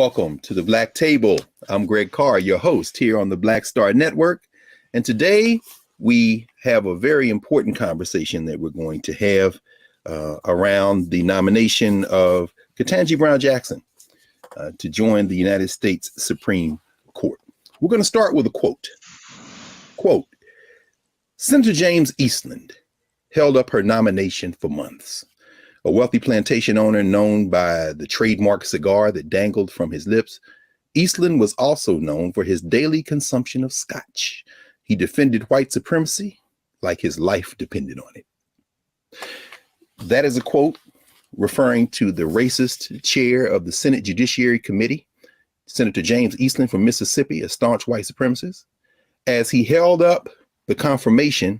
Welcome to the Black Table. I'm Greg Carr, your host here on the Black Star Network. And today we have a very important conversation that we're going to have around the nomination of Ketanji Brown Jackson to join the United States Supreme Court. We're going to start with a quote. Quote, Senator James Eastland held up her nomination for months. A wealthy plantation owner known by the trademark cigar that dangled from his lips, Eastland was also known for his daily consumption of scotch. He defended white supremacy like his life depended on it. That is a quote referring to the racist chair of the Senate Judiciary Committee, Senator James Eastland from Mississippi, a staunch white supremacist, as he held up the confirmation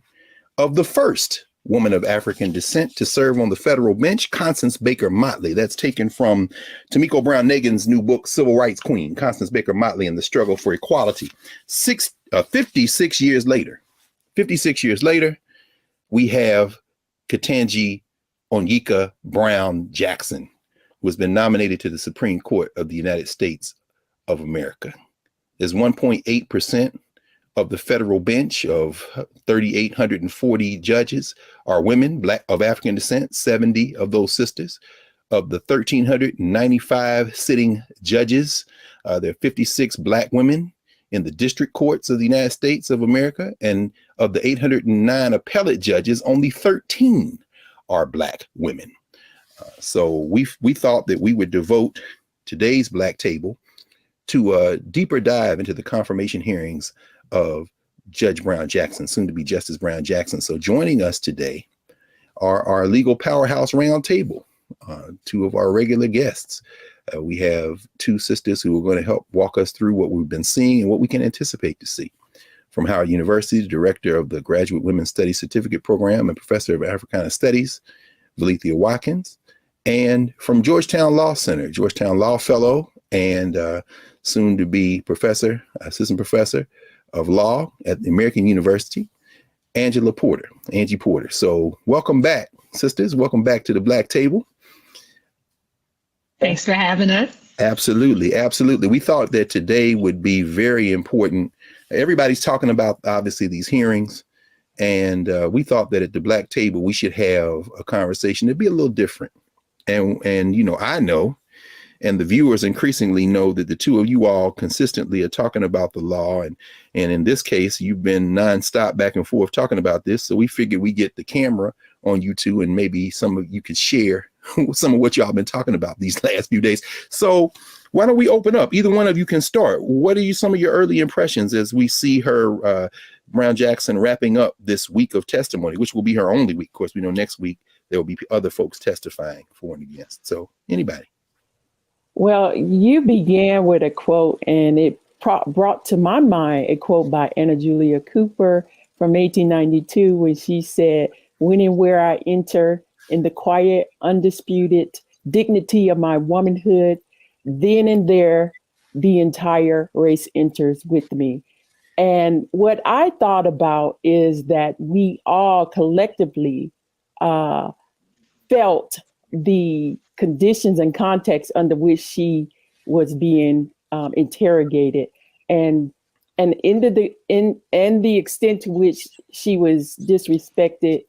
of the first woman of African descent to serve on the federal bench, Constance Baker Motley. That's taken from Tomiko Brown Nagin's new book, Civil Rights Queen, Constance Baker Motley and the Struggle for Equality. 56 years later, we have Ketanji Onyeka Brown Jackson, who has been nominated to the Supreme Court of the United States of America. There's 1.8% of the federal bench of 3,840 judges are women, Black of African descent, 70 of those sisters. Of the 1,395 sitting judges, there are 56 Black women in the district courts of the United States of America. And of the 809 appellate judges, only 13 are Black women. So we thought that we would devote today's Black Table to a deeper dive into the confirmation hearings of Judge Brown Jackson, soon to be Justice Brown Jackson. So joining us today are our legal powerhouse roundtable, two of our regular guests. We have two sisters who are going to help walk us through what we've been seeing and what we can anticipate to see. From Howard University, the director of the Graduate Women's Studies Certificate Program and professor of Africana Studies, Valethia Watkins, and from Georgetown Law Center, Georgetown Law Fellow and soon to be professor, assistant professor of law at the American University, Angie Porter. So welcome back, sisters. Welcome back to the Black Table. Thanks for having us. Absolutely. We thought that today would be very important. Everybody's talking about, obviously, these hearings. And we thought that at the Black Table, we should have a conversation that'd be a little different. And you know, I know, and the viewers increasingly know that the two of you all consistently are talking about the law. And in this case, you've been nonstop back and forth talking about this. So we figured we get the camera on you two and maybe some of you could share some of what y'all been talking about these last few days. So why don't we open up? Either one of you can start. What are some of your early impressions as we see her, Brown Jackson, wrapping up this week of testimony, which will be her only week. Of course, we know next week there will be other folks testifying for and against. So anybody? Well, you began with a quote, and it brought to my mind a quote by Anna Julia Cooper from 1892, when she said, "When and where I enter in the quiet, undisputed dignity of my womanhood, then and there the entire race enters with me." And what I thought about is that we all collectively felt the conditions and context under which she was being interrogated, and the extent to which she was disrespected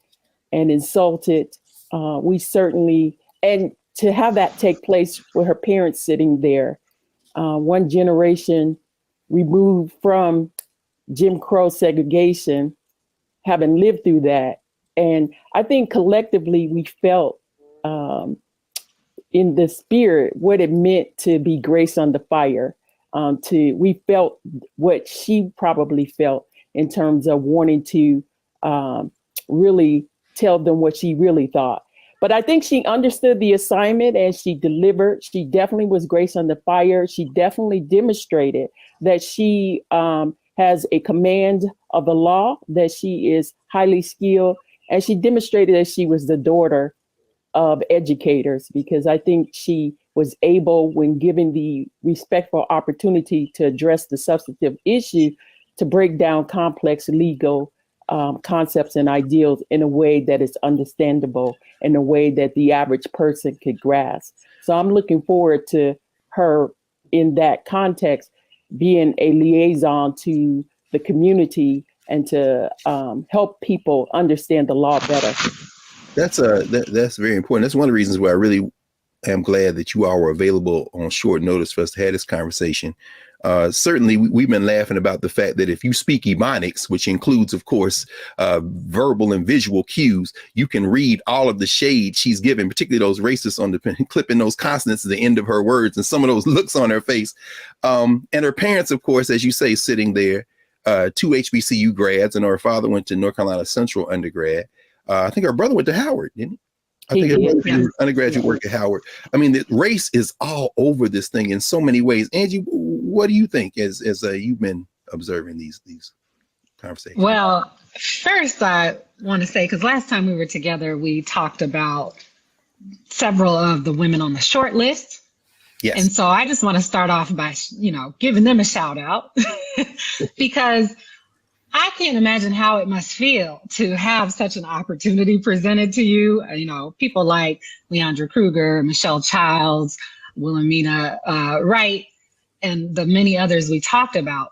and insulted. We certainly, and to have that take place with her parents sitting there, one generation removed from Jim Crow segregation, having lived through that. And I think collectively we felt in the spirit what it meant to be grace under fire. We felt what she probably felt in terms of wanting to really tell them what she really thought. But I think she understood the assignment and she delivered. She definitely was grace under fire. She definitely demonstrated that she has a command of the law, that she is highly skilled, and she demonstrated that she was the daughter of educators, because I think she was able, when given the respectful opportunity to address the substantive issue, to break down complex legal concepts and ideals in a way that is understandable, in a way that the average person could grasp. So I'm looking forward to her in that context, being a liaison to the community and to help people understand the law better. That's very important. That's one of the reasons why I really am glad that you all were available on short notice for us to have this conversation. Certainly, we've been laughing about the fact that if you speak Ebonics, which includes, of course, verbal and visual cues, you can read all of the shade she's given, particularly those racists on the clipping those consonants at the end of her words and some of those looks on her face. And her parents, of course, as you say, sitting there, two HBCU grads, and her father went to North Carolina Central undergrad. I think her brother went to Howard, didn't he? I think it was undergraduate work at Howard. I mean, the race is all over this thing in so many ways. Angie, what do you think as you've been observing these conversations? Well, first I want to say, because last time we were together, we talked about several of the women on the short list. Yes. And so I just want to start off by, giving them a shout out because I can't imagine how it must feel to have such an opportunity presented to you. People like Leandra Kruger, Michelle Childs, Wilhelmina Wright, and the many others we talked about.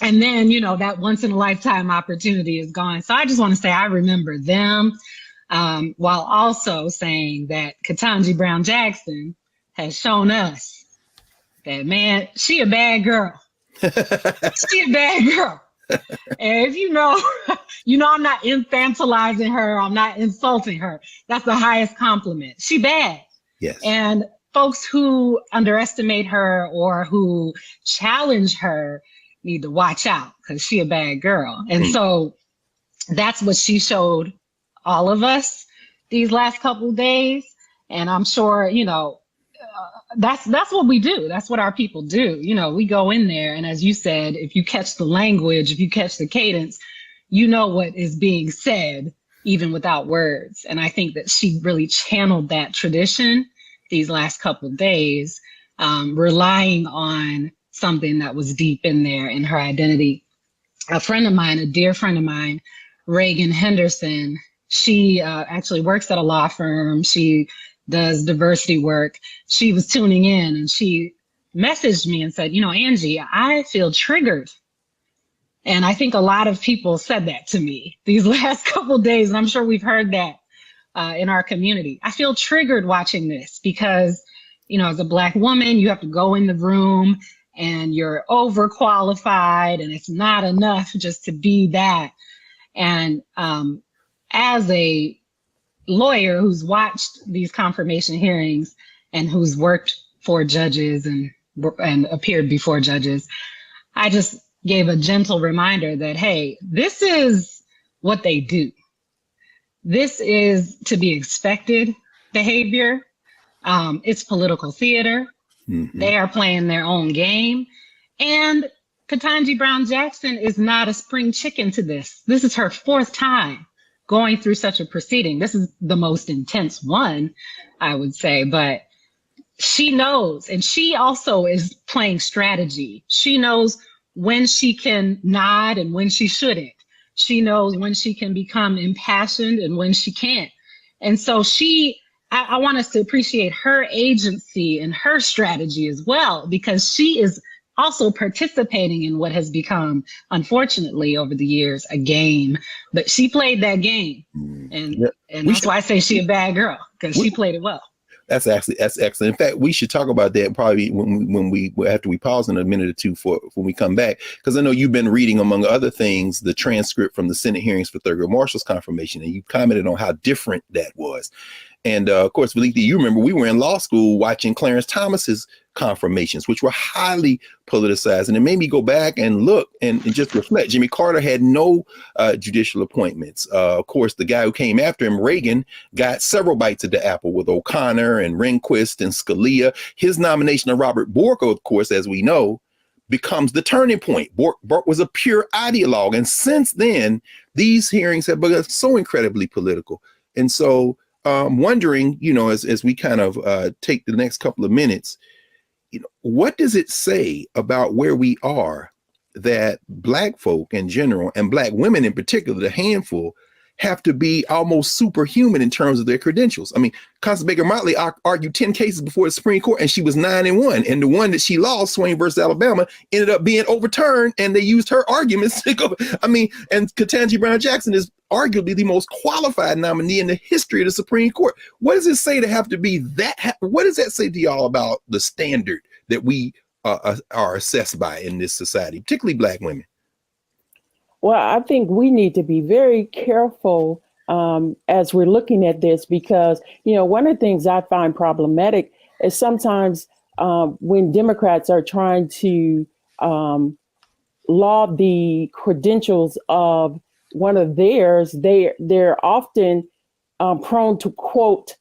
And then, that once in a lifetime opportunity is gone. So I just want to say I remember them, while also saying that Ketanji Brown Jackson has shown us that, man, she a bad girl. She a bad girl. And if I'm not infantilizing her, I'm not insulting her. That's the highest compliment. She bad. Yes. And folks who underestimate her or who challenge her need to watch out because she a bad girl. And so that's what she showed all of us these last couple of days. And I'm sure, that's what we do. That's what our people do. We go in there, and as you said, if you catch the language, if you catch the cadence, you know what is being said, even without words. And I think that she really channeled that tradition these last couple of days, relying on something that was deep in there in her identity. A friend of mine, a dear friend of mine, Reagan Henderson, she actually works at a law firm. She does diversity work. She was tuning in and she messaged me and said, Angie, I feel triggered. And I think a lot of people said that to me these last couple of days. And I'm sure we've heard that in our community. I feel triggered watching this because, as a Black woman, you have to go in the room and you're overqualified and it's not enough just to be that. And as a lawyer who's watched these confirmation hearings and who's worked for judges and appeared before judges, I just gave a gentle reminder that, hey, this is what they do. This is to be expected behavior. It's political theater. Mm-hmm. They are playing their own game. And Ketanji Brown Jackson is not a spring chicken to this. This is her fourth time going through such a proceeding. This is the most intense one, I would say, but she knows, and she also is playing strategy. She knows when she can nod and when she shouldn't. She knows when she can become impassioned and when she can't. And so I want us to appreciate her agency and her strategy as well, because she is also participating in what has become, unfortunately, over the years, a game. But she played that game. And that's why I say she a bad girl, because she played it well. That's excellent. In fact, we should talk about that probably when we after we pause in a minute or two for when we come back, because I know you've been reading, among other things, the transcript from the Senate hearings for Thurgood Marshall's confirmation, and you commented on how different that was. And of course, Valika, you remember we were in law school watching Clarence Thomas's confirmations, which were highly politicized. And it made me go back and look and just reflect. Jimmy Carter had no judicial appointments. Of course, the guy who came after him, Reagan, got several bites at the apple with O'Connor and Rehnquist and Scalia. His nomination of Robert Bork, of course, as we know, becomes the turning point. Bork was a pure ideologue. And since then, these hearings have become so incredibly political. And so wondering, as we kind of take the next couple of minutes, what does it say about where we are that Black folk in general and Black women in particular, the handful, have to be almost superhuman in terms of their credentials. I mean, Constance Baker Motley argued 10 cases before the Supreme Court, and she was 9-1. And the one that she lost, Swain versus Alabama, ended up being overturned, and they used her arguments to go. I mean, and Ketanji Brown Jackson is arguably the most qualified nominee in the history of the Supreme Court. What does it say to have to be that? What does that say to y'all about the standard that we are assessed by in this society, particularly Black women? Well, I think we need to be very careful as we're looking at this, because, one of the things I find problematic is sometimes when Democrats are trying to laud the credentials of one of theirs, they're often prone to quote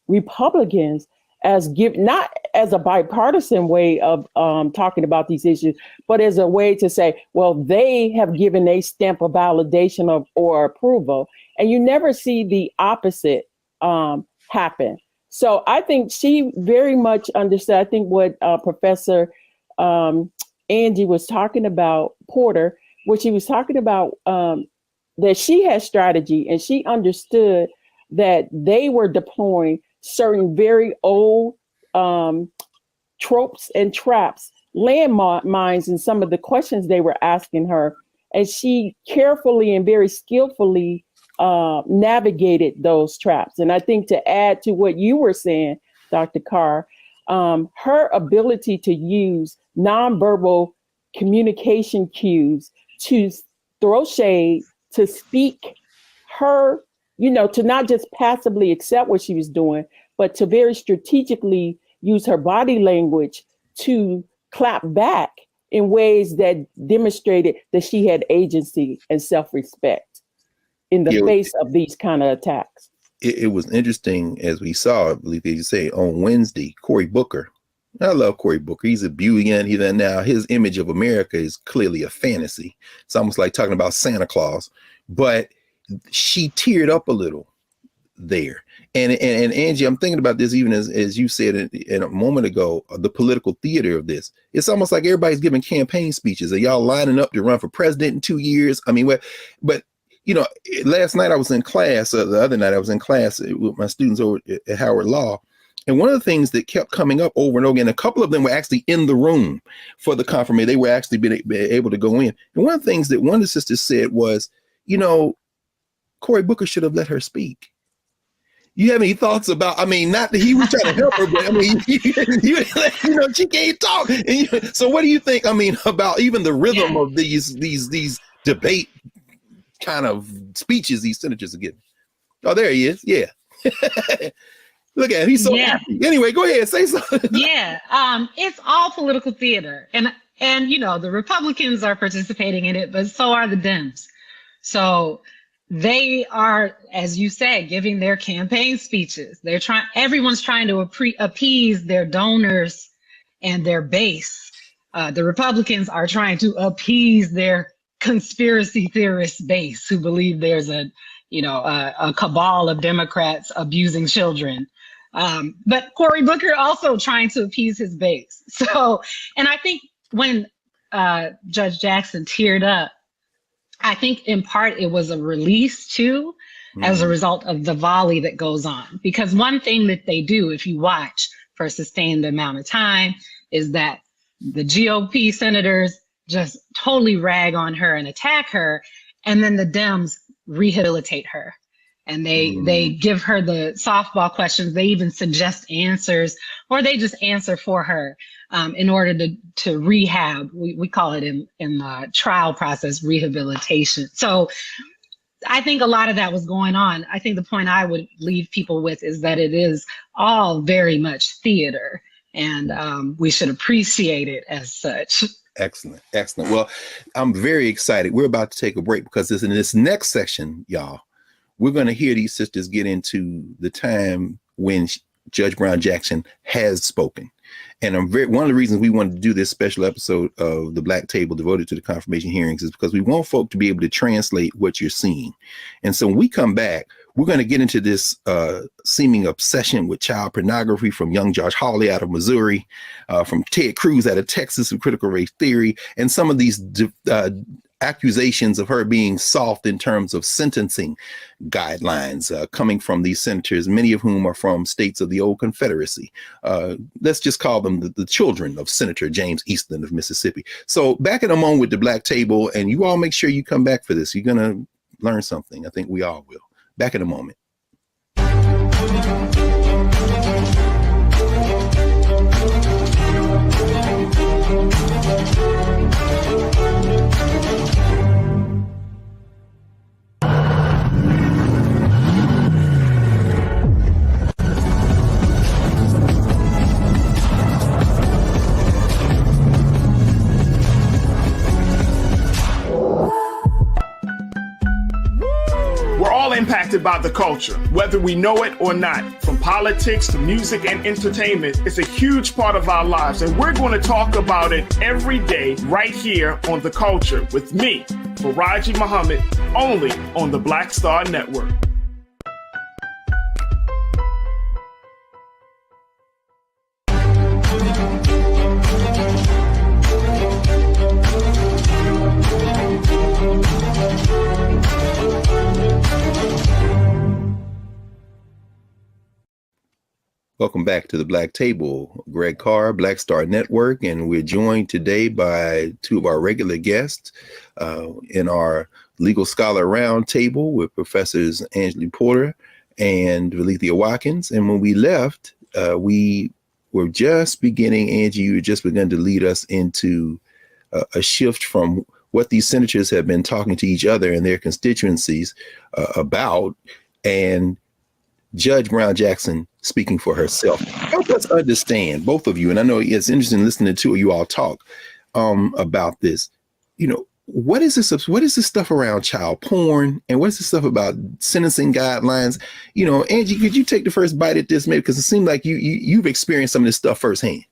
Republicans as not as a bipartisan way of talking about these issues, but as a way to say, well, they have given a stamp of validation or approval, and you never see the opposite happen. So I think she very much understood. I think what Professor Angie was talking about, Porter, what she was talking about, that she had strategy, and she understood that they were deploying certain very old tropes and traps, landmines in some of the questions they were asking her. And she carefully and very skillfully navigated those traps. And I think to add to what you were saying, Dr. Carr, her ability to use nonverbal communication cues to throw shade, to speak her, to not just passively accept what she was doing, but to very strategically use her body language to clap back in ways that demonstrated that she had agency and self-respect in the face of these kind of attacks. It was interesting, as we saw, I believe you say, on Wednesday, Cory Booker. I love Cory Booker. He's a beauty, now his image of America is clearly a fantasy. It's almost like talking about Santa Claus, but she teared up a little there. And Angie, I'm thinking about this, even as you said in a moment ago, the political theater of this. It's almost like everybody's giving campaign speeches. Are y'all lining up to run for president in 2 years? I mean, but last night I was in class, the other night I was in class with my students over at Howard Law. And one of the things that kept coming up over and over again, a couple of them were actually in the room for the confirmation. They were actually been able to go in. And one of the things that one of the sisters said was, Cory Booker should have let her speak. You have any thoughts about, not that he was trying to help her, but she can't talk. And so what do you think, about even the rhythm of these debate kind of speeches these senators are giving? Oh, there he is. Yeah. Look at him. He's so happy. Anyway, go ahead. Say something. Yeah. It's all political theater. And the Republicans are participating in it, but so are the Dems. So they are, as you said, giving their campaign speeches. Everyone's trying to appease their donors and their base. The Republicans are trying to appease their conspiracy theorist base who believe there's a cabal of Democrats abusing children. But Cory Booker also trying to appease his base. So, and I think when Judge Jackson teared up, I think in part it was a release too, as a result of the volley that goes on. Because one thing that they do, if you watch for a sustained amount of time, is that the GOP senators just totally rag on her and attack her, and then the Dems rehabilitate her. And they give her the softball questions. They even suggest answers, or they just answer for her in order to rehab. We call it in the trial process rehabilitation. So I think a lot of that was going on. I think the point I would leave people with is that it is all very much theater, and we should appreciate it as such. Excellent. Well, I'm very excited. We're about to take a break because in this next section, y'all, we're going to hear these sisters get into the time when Judge Brown Jackson has spoken. And one of the reasons we wanted to do this special episode of the Black Table devoted to the confirmation hearings is because we want folk to be able to translate what you're seeing. And so when we come back, we're going to get into this seeming obsession with child pornography from young Josh Hawley out of Missouri, from Ted Cruz out of Texas and critical race theory, and some of these accusations of her being soft in terms of sentencing guidelines coming from these senators, many of whom are from states of the old Confederacy. Let's just call them the children of Senator James Eastland of Mississippi. So back in a moment with the Black Table, and you all make sure you come back for this. You're going to learn something. I think we all will. Back in a moment. We're all impacted by the culture, whether we know it or not. From politics to music and entertainment, it's a huge part of our lives, and we're going to talk about it every day right here on The Culture with me, Faraji Muhammad, only on the Black Star Network. Welcome back to the Black Table. Greg Carr, Black Star Network, and we're joined today by two of our regular guests in our Legal Scholar Roundtable with Professors Angela Porter and Valethia Watkins. And when we left, we were just beginning, Angie, you had just begun to lead us into a shift from what these senators have been talking to each other and their constituencies about, and Judge Brown Jackson speaking for herself. Help us understand, both of you, and I know it's interesting listening to you all talk about this. You know, what is this stuff around child porn, and what's the stuff about sentencing guidelines? You know, Angie, could you take the first bite at this, maybe, because it seemed like you've experienced some of this stuff firsthand.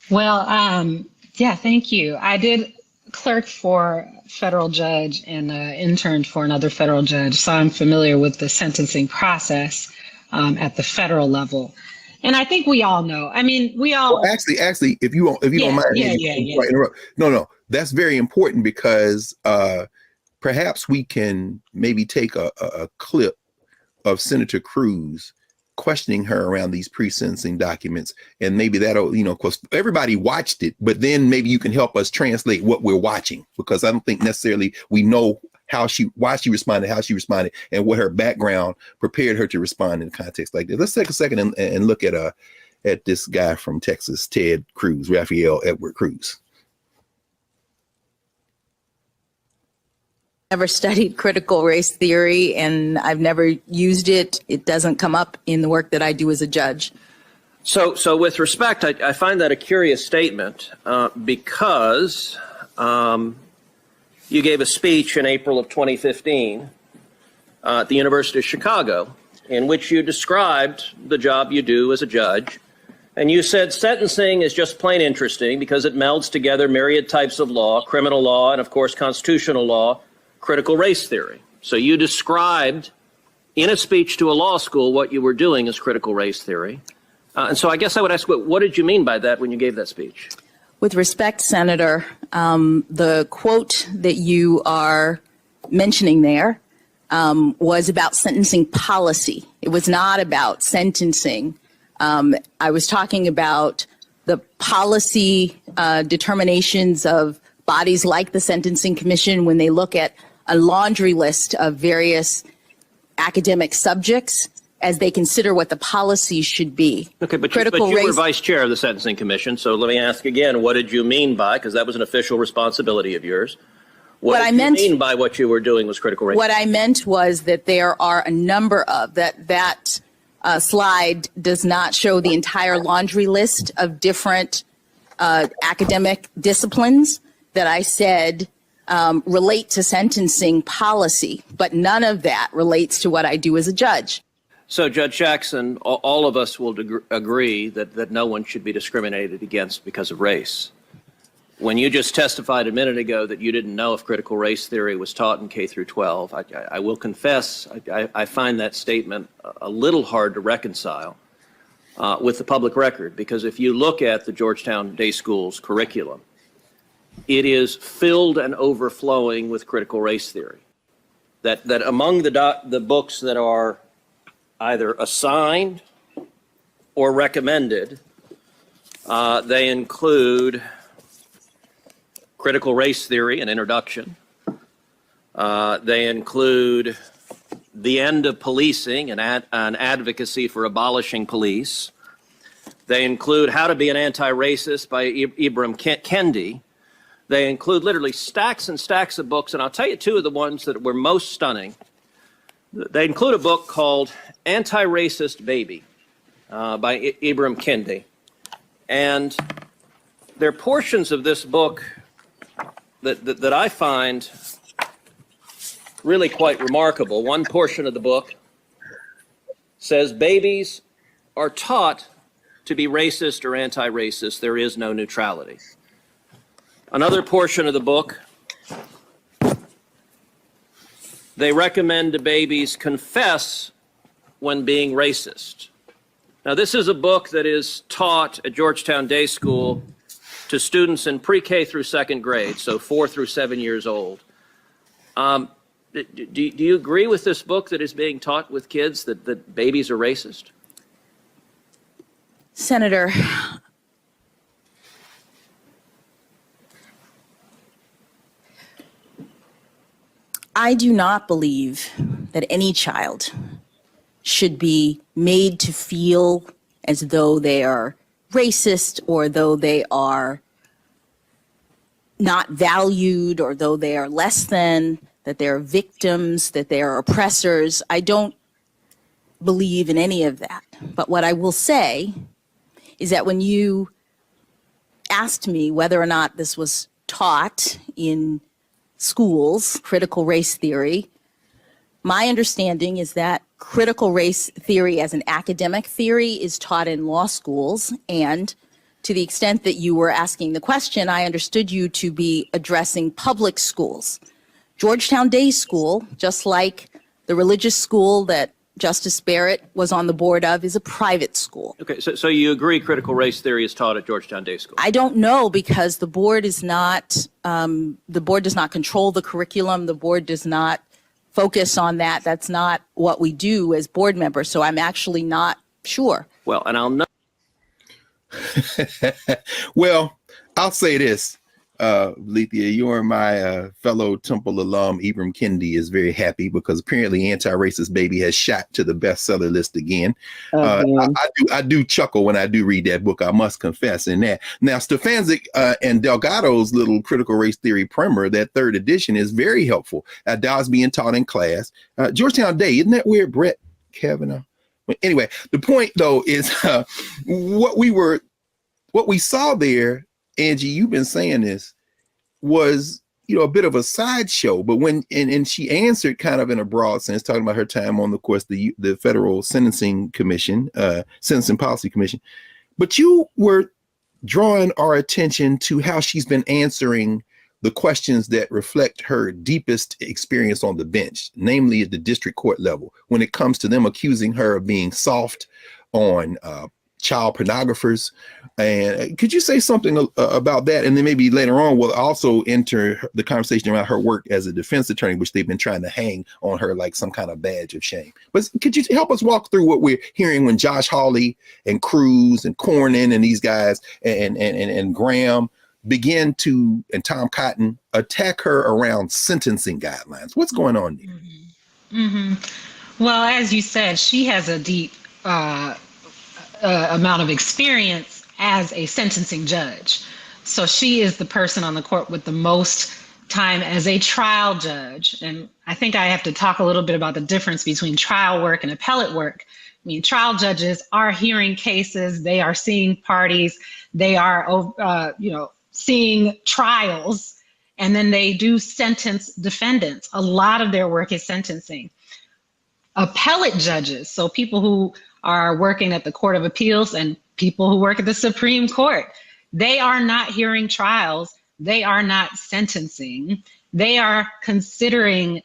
Well, yeah, thank you. I did clerk for a federal judge and interned for another federal judge, so I'm familiar with the sentencing process at the federal level. And I think we all know. I mean, we all actually, if you don't mind, interrupt. No, that's very important, because perhaps we can maybe take a clip of Senator Cruz questioning her around these pre-sentencing documents, and maybe that'll, you know, because everybody watched it, but then maybe you can help us translate what we're watching, because I don't think necessarily we know why she responded, how she responded, and what her background prepared her to respond in a context like this. Let's take a second and look at this guy from Texas, Ted Cruz, Raphael Edward Cruz. Never studied critical race theory, and I've never used it. It doesn't come up in the work that I do as a judge. So with respect, I find that a curious statement because you gave a speech in April of 2015 at the University of Chicago in which you described the job you do as a judge. And you said sentencing is just plain interesting because it melds together myriad types of law, criminal law, and of course constitutional law, critical race theory. So you described in a speech to a law school what you were doing as critical race theory. And so I guess I would ask, what did you mean by that when you gave that speech? With respect, Senator, the quote that you are mentioning there was about sentencing policy. It was not about sentencing. I was talking about the policy determinations of bodies like the Sentencing Commission when they look at a laundry list of various academic subjects as they consider what the policy should be. Okay, but you were vice chair of the Sentencing Commission, so let me ask again, what did you mean by, because that was an official responsibility of yours, what did you mean by what you were doing was critical race? What I meant was that there are a number of, that slide does not show the entire laundry list of different academic disciplines that I said relate to sentencing policy, but none of that relates to what I do as a judge. So, Judge Jackson, all of us will agree that no one should be discriminated against because of race. When you just testified a minute ago that you didn't know if critical race theory was taught in K through 12, I will confess I find that statement a little hard to reconcile with the public record, because if you look at the Georgetown Day School's curriculum, it is filled and overflowing with critical race theory. That among the books that are either assigned or recommended, they include Critical Race Theory, an introduction. They include The End of Policing, an advocacy for abolishing police. They include How to Be an Anti-Racist by Ibram Kendi. They include literally stacks and stacks of books, and I'll tell you two of the ones that were most stunning. They include a book called Anti-Racist Baby by Ibram Kendi. And there are portions of this book that I find really quite remarkable. One portion of the book says babies are taught to be racist or anti-racist. There is no neutrality. Another portion of the book, they recommend to babies confess when being racist. Now, this is a book that is taught at Georgetown Day School to students in pre-K through second grade, so 4 through 7 years old. Do you agree with this book that is being taught with kids that babies are racist? Senator, I do not believe that any child should be made to feel as though they are racist or though they are not valued or though they are less than, that they are victims, that they are oppressors. I don't believe in any of that. But what I will say is that when you asked me whether or not this was taught in schools, critical race theory, my understanding is that critical race theory as an academic theory is taught in law schools. And to the extent that you were asking the question, I understood you to be addressing public schools. Georgetown Day School, just like the religious school that Justice Barrett was on the board of, is a private school. Okay, so you agree critical race theory is taught at Georgetown Day School? I don't know, because the board is not, the board does not control the curriculum. The board does not focus on that. That's not what we do as board members. So I'm actually not sure. Well, and I'll know. Well, I'll say this. Lethea, you and my fellow Temple alum, Ibram Kendi, is very happy because apparently Anti-Racist Baby has shot to the bestseller list again. I do chuckle when I do read that book, I must confess in that. Now, Stefanczyk and Delgado's little critical race theory primer, that third edition, is very helpful. That was being taught in class. Georgetown Day, isn't that weird, Brett Kavanaugh? Anyway, the point, though, is what we saw there, Angie, you've been saying this, was, a bit of a sideshow. But when and she answered kind of in a broad sense, talking about her time on, of course, the Federal Sentencing Commission, Sentencing Policy Commission. But you were drawing our attention to how she's been answering the questions that reflect her deepest experience on the bench, namely at the district court level, when it comes to them accusing her of being soft on child pornographers. And could you say something about that? And then maybe later on we'll also enter the conversation around her work as a defense attorney, which they've been trying to hang on her like some kind of badge of shame. But could you help us walk through what we're hearing when Josh Hawley and Cruz and Cornyn and these guys and Graham begin to, and Tom Cotton, attack her around sentencing guidelines? What's going on there? Well, as you said, she has a deep amount of experience as a sentencing judge. So she is the person on the court with the most time as a trial judge. And I think I have to talk a little bit about the difference between trial work and appellate work. I mean, trial judges are hearing cases, they are seeing parties, they are, seeing trials, and then they do sentence defendants. A lot of their work is sentencing. Appellate judges, so people who are working at the Court of Appeals and people who work at the Supreme Court, they are not hearing trials. They are not sentencing. They are considering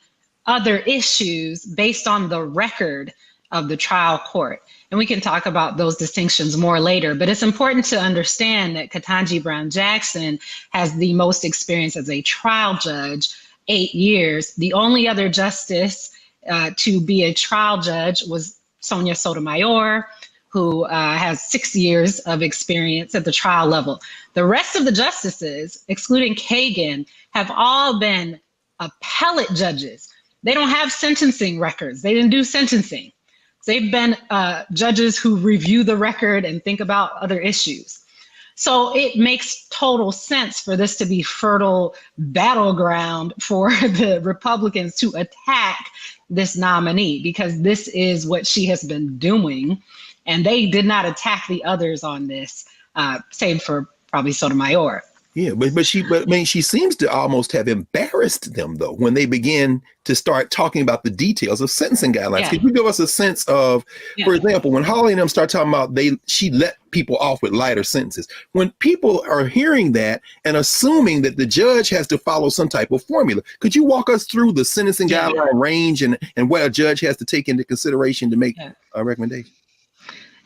other issues based on the record of the trial court. And we can talk about those distinctions more later, but it's important to understand that Ketanji Brown Jackson has the most experience as a trial judge, 8 years. The only other justice to be a trial judge was Sonia Sotomayor, who has 6 years of experience at the trial level. The rest of the justices, excluding Kagan, have all been appellate judges. They don't have sentencing records. They didn't do sentencing. They've been judges who review the record and think about other issues. So it makes total sense for this to be fertile battleground for the Republicans to attack this nominee, because this is what she has been doing. And they did not attack the others on this, save for probably Sotomayor. Yeah, but she seems to almost have embarrassed them, though, when they begin to start talking about the details of sentencing guidelines. Yeah. Could you give us a sense of, for example, when Holly and them start talking about she let people off with lighter sentences, when people are hearing that and assuming that the judge has to follow some type of formula, could you walk us through the sentencing guideline range and what a judge has to take into consideration to make a recommendation?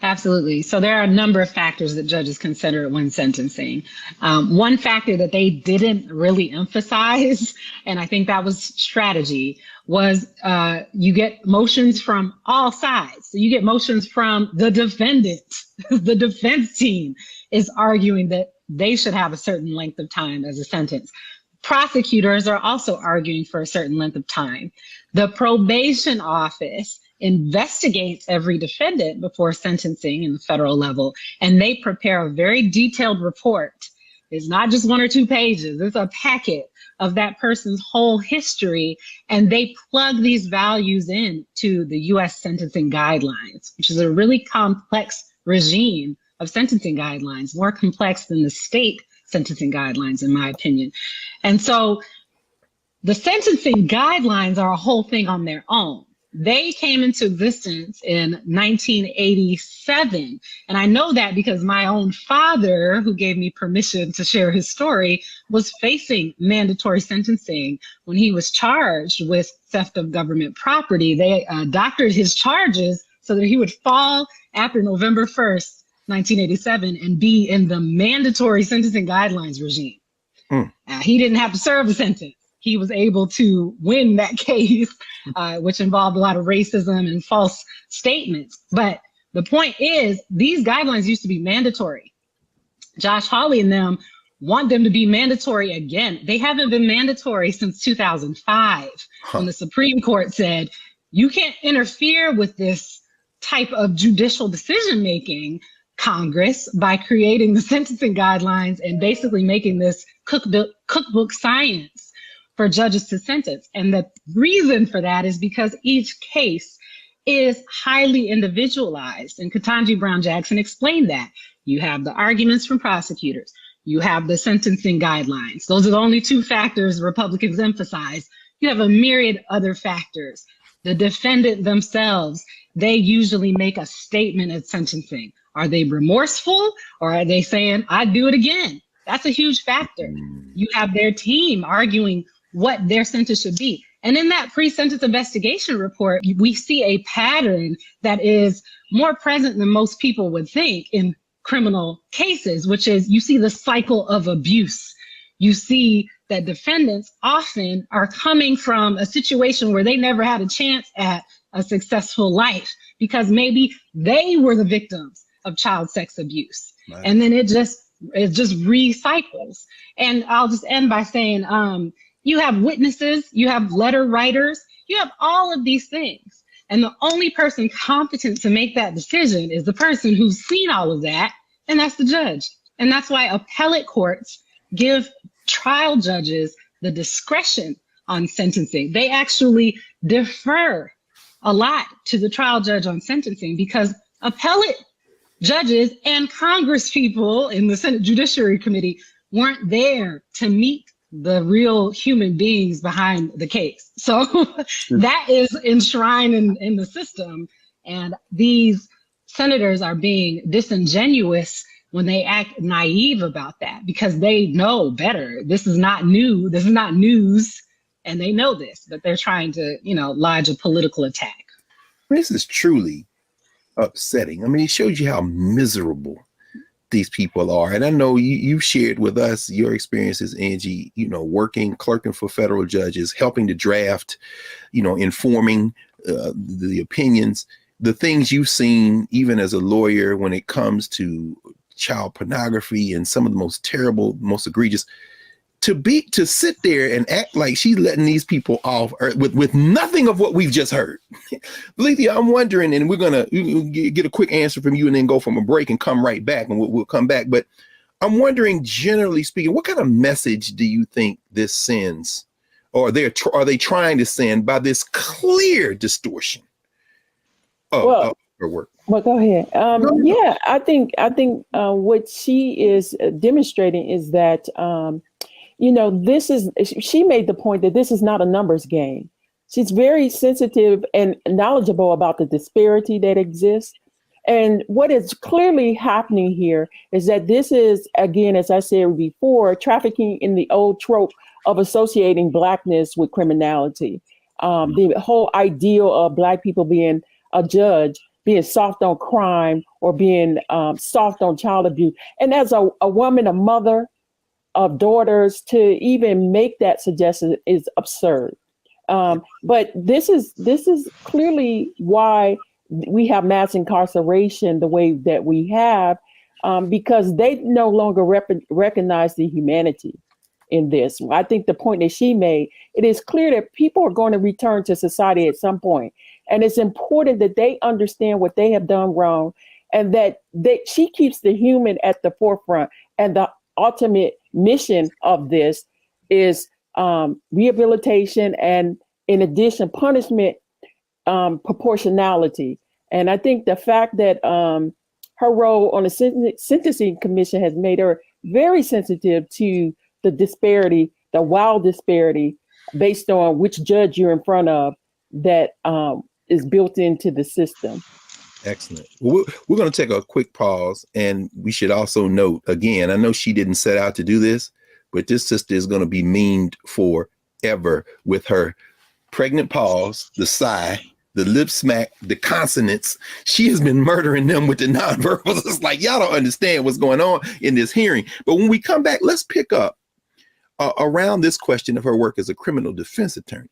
Absolutely. So there are a number of factors that judges consider when sentencing. One factor that they didn't really emphasize, and I think that was strategy, was you get motions from all sides. So you get motions from the defendant. The defense team is arguing that they should have a certain length of time as a sentence. Prosecutors are also arguing for a certain length of time. The probation office investigates every defendant before sentencing in the federal level, and they prepare a very detailed report. It's not just 1 or 2 pages, it's a packet of that person's whole history, and they plug these values in to the US sentencing guidelines, which is a really complex regime of sentencing guidelines, more complex than the state sentencing guidelines, in my opinion. And so the sentencing guidelines are a whole thing on their own. They came into existence in 1987. And I know that because my own father, who gave me permission to share his story, was facing mandatory sentencing when he was charged with theft of government property. They doctored his charges so that he would fall after November 1st, 1987, and be in the mandatory sentencing guidelines regime. He didn't have to serve a sentence. He was able to win that case, which involved a lot of racism and false statements. But the point is, these guidelines used to be mandatory. Josh Hawley and them want them to be mandatory again. They haven't been mandatory since 2005, when the Supreme Court said, you can't interfere with this type of judicial decision-making, Congress, by creating the sentencing guidelines and basically making this cookbook science for judges to sentence. And the reason for that is because each case is highly individualized. And Ketanji Brown Jackson explained that. You have the arguments from prosecutors. You have the sentencing guidelines. Those are the only 2 factors Republicans emphasize. You have a myriad other factors. The defendant themselves, they usually make a statement at sentencing. Are they remorseful, or are they saying, I'd do it again? That's a huge factor. You have their team arguing what their sentence should be. And in that pre-sentence investigation report, we see a pattern that is more present than most people would think in criminal cases, which is you see the cycle of abuse. You see that defendants often are coming from a situation where they never had a chance at a successful life because maybe they were the victims of child sex abuse. Right. And then it just recycles. And I'll just end by saying, you have witnesses, you have letter writers, you have all of these things. And the only person competent to make that decision is the person who's seen all of that, and that's the judge. And that's why appellate courts give trial judges the discretion on sentencing. They actually defer a lot to the trial judge on sentencing because appellate judges and Congress people in the Senate Judiciary Committee weren't there to meet the real human beings behind the case. So that is enshrined in the system. And these senators are being disingenuous when they act naive about that because they know better. This is not new. This is not news. And they know this, but they're trying to, lodge a political attack. This is truly upsetting. I mean, it shows you how miserable these people are. And I know you've shared with us your experiences, Angie, working, clerking for federal judges, helping to draft, informing the opinions, the things you've seen, even as a lawyer, when it comes to child pornography and some of the most terrible, most egregious. To sit there and act like she's letting these people off with nothing of what we've just heard. Lethea, I'm wondering, and we're going to get a quick answer from you and then go from a break and come right back, and we'll come back. But I'm wondering, generally speaking, what kind of message do you think this sends, or are they trying to send by this clear distortion of her work? Well, go ahead. Yeah, I think what she is demonstrating is that, she made the point that this is not a numbers game. She's very sensitive and knowledgeable about the disparity that exists. And what is clearly happening here is that this is, again, as I said before, trafficking in the old trope of associating Blackness with criminality. The whole ideal of Black people being a judge, being soft on crime, or being soft on child abuse. And as a woman, a mother of daughters, to even make that suggestion is absurd. But this is clearly why we have mass incarceration the way that we have, because they no longer recognize the humanity in this. I think the point that she made, it is clear that people are going to return to society at some point. And it's important that they understand what they have done wrong, and that she keeps the human at the forefront. And the ultimate mission of this is rehabilitation, and in addition, punishment proportionality. And I think the fact that her role on the Sentencing Commission has made her very sensitive to the disparity, the wild disparity based on which judge you're in front of, that is built into the system. Excellent. Well, we're going to take a quick pause, and we should also note, again, I know she didn't set out to do this, but this sister is going to be memed forever with her pregnant pause, the sigh, the lip smack, the consonants. She has been murdering them with the nonverbals. It's like, y'all don't understand what's going on in this hearing. But when we come back, let's pick up around this question of her work as a criminal defense attorney.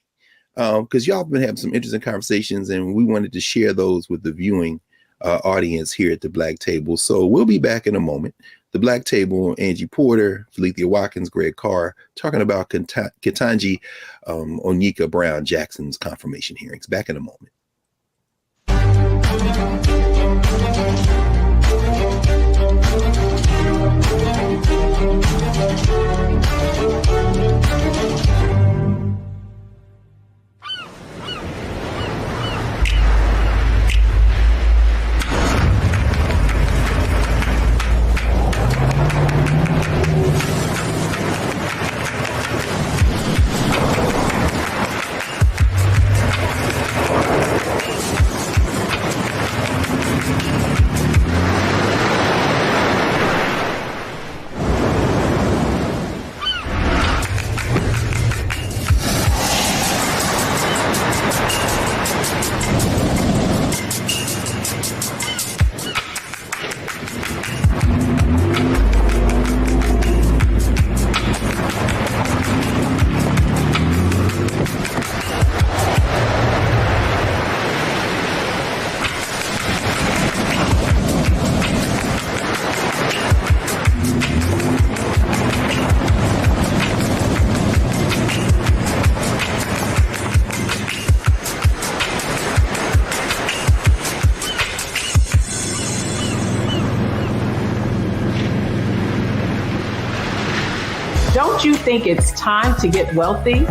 Because y'all have been having some interesting conversations, and we wanted to share those with the viewing audience here at the Black Table. So we'll be back in a moment. The Black Table, Angie Porter, Lethea Watkins, Greg Carr, talking about Ketanji Onyeka Brown Jackson's confirmation hearings. Back in a moment. Don't you think it's time to get wealthy?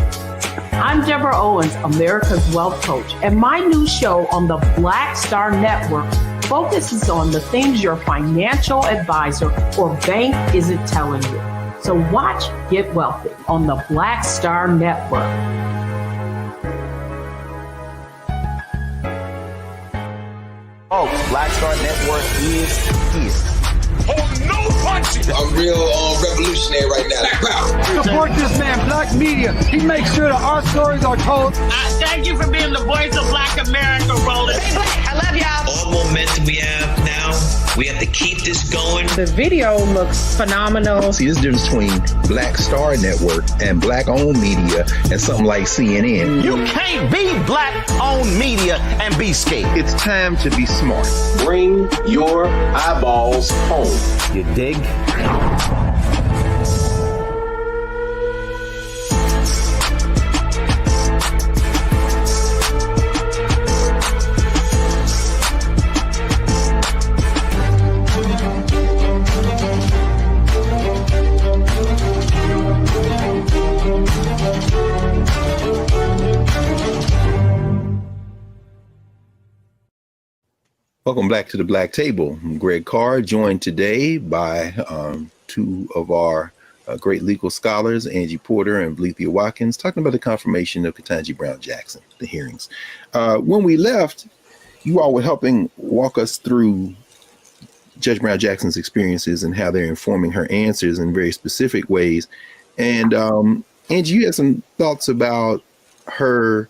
I'm Deborah Owens, America's Wealth Coach, and my new show on the Black Star Network focuses on the things your financial advisor or bank isn't telling you. So watch Get Wealthy on the Black Star Network. Oh, Black Star Network is easy. Oh, no punching! I'm real revolutionary right now. Support this man, Black black media. He makes sure that our stories are told. Thank you for being the voice of Black America, Roland. Stay black. I love y'all. All momentum we have now, we have to keep this going. The video looks phenomenal. See, there's a difference between Black Star Network and black-owned media and something like CNN. You can't be black-owned media and be scared. It's time to be smart. Bring your eyeballs home. You dig? Welcome back to the Black Table. I'm Greg Carr, joined today by two of our great legal scholars, Angie Porter and Vlethia Watkins, talking about the confirmation of Ketanji Brown Jackson, the hearings. When we left, you all were helping walk us through Judge Brown Jackson's experiences and how they're informing her answers in very specific ways. And Angie, you had some thoughts about her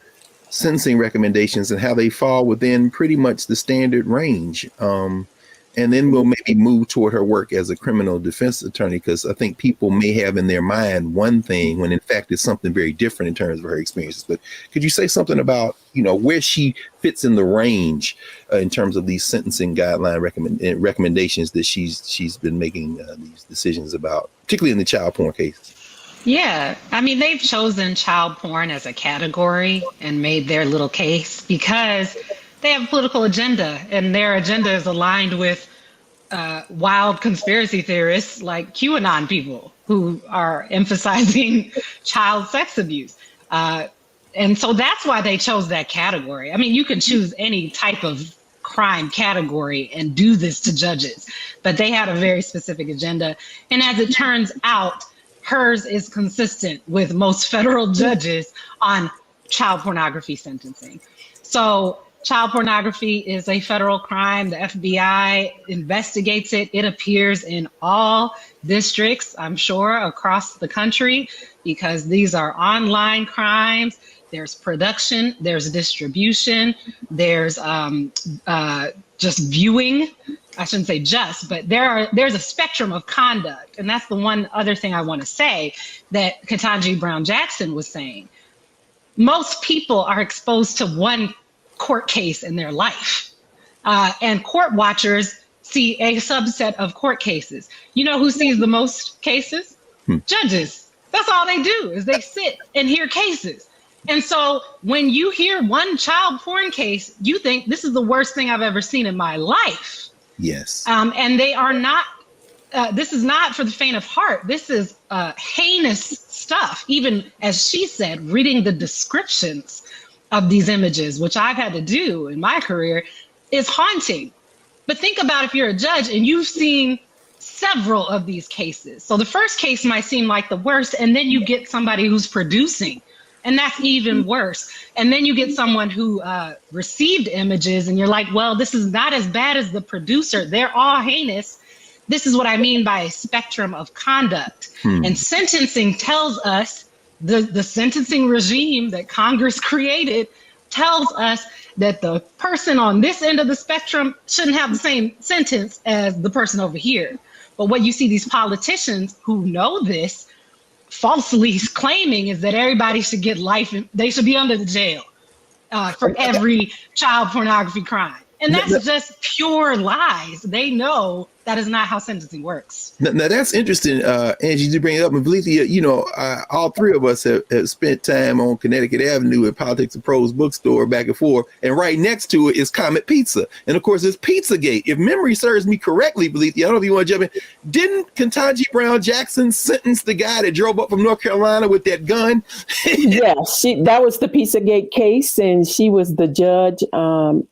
sentencing recommendations and how they fall within pretty much the standard range. And then we'll maybe move toward her work as a criminal defense attorney, because I think people may have in their mind one thing when in fact it's something very different in terms of her experiences. But could you say something about, where she fits in the range in terms of these sentencing guideline recommendations that she's been making these decisions about, particularly in the child porn case? Yeah, I mean, they've chosen child porn as a category and made their little case because they have a political agenda, and their agenda is aligned with wild conspiracy theorists like QAnon people who are emphasizing child sex abuse. And so that's why they chose that category. I mean, you can choose any type of crime category and do this to judges, but they had a very specific agenda. And as it turns out, hers is consistent with most federal judges on child pornography sentencing. So child pornography is a federal crime. The FBI investigates it. It appears in all districts, I'm sure, across the country, because these are online crimes. There's production, there's distribution, there's just viewing. I shouldn't say just, but there's a spectrum of conduct. And that's the one other thing I want to say that Ketanji Brown Jackson was saying. Most people are exposed to one court case in their life. And court watchers see a subset of court cases. You know who sees the most cases? Judges. That's all they do, is they sit and hear cases. And so when you hear one child porn case, you think this is the worst thing I've ever seen in my life. Yes. And they are not, this is not for the faint of heart. This is heinous stuff. Even as she said, reading the descriptions of these images, which I've had to do in my career, is haunting. But think about if you're a judge and you've seen several of these cases. So the first case might seem like the worst, and then you get somebody who's producing, and that's even worse. And then you get someone who received images, and you're like, well, this is not as bad as the producer. They're all heinous. This is what I mean by a spectrum of conduct. And sentencing tells us, the sentencing regime that Congress created tells us that the person on this end of the spectrum shouldn't have the same sentence as the person over here. But what you see these politicians who know this falsely claiming is that everybody should get life, and they should be under the jail for every child pornography crime. And that's just pure lies. They know that is not how sentencing works. Now that's interesting, Angie, to bring it up. And Vlethia, all three of us have spent time on Connecticut Avenue at Politics and Prose bookstore back and forth. And right next to it is Comet Pizza. And of course, it's Pizzagate. If memory serves me correctly, Vlethia, I don't know if you want to jump in. Didn't Ketanji Brown Jackson sentence the guy that drove up from North Carolina with that gun? Yeah, that was the Pizzagate case, and she was the judge